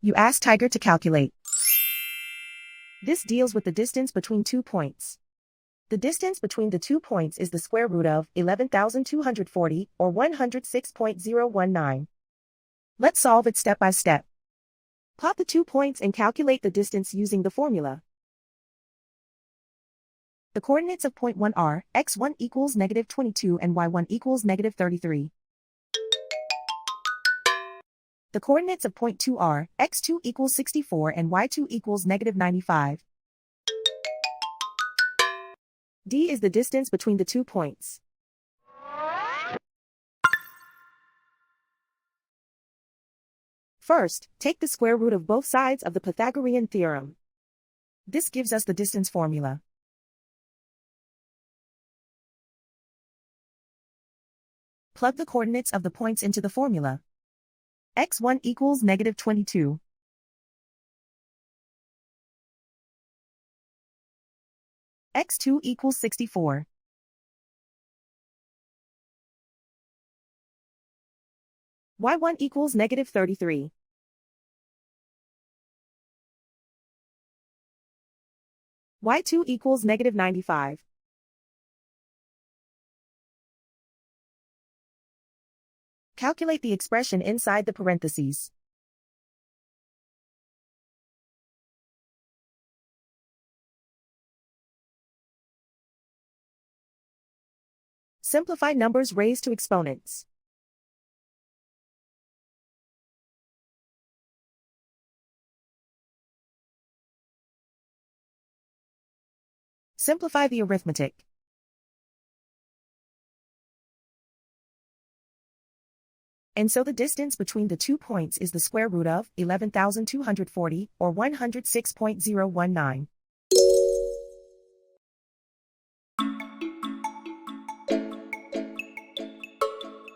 You ask Tiger to calculate. This deals with the distance between 2 points. The distance between the 2 points is the square root of 11,240, or 106.019. Let's solve it step by step. Plot the 2 points and calculate the distance using the formula. The coordinates of point 1 are x1 equals -22 and y1 equals -33. The coordinates of point 2 are x2 equals 64 and y2 equals -95. D is the distance between the 2 points. First, take the square root of both sides of the Pythagorean theorem. This gives us the distance formula. Plug the coordinates of the points into the formula. x1 equals -22. x2 equals 64. y1 equals -33. y2 equals -95. Calculate the expression inside the parentheses. Simplify numbers raised to exponents. Simplify the arithmetic. And so the distance between the 2 points is the square root of 11,240, or 106.019.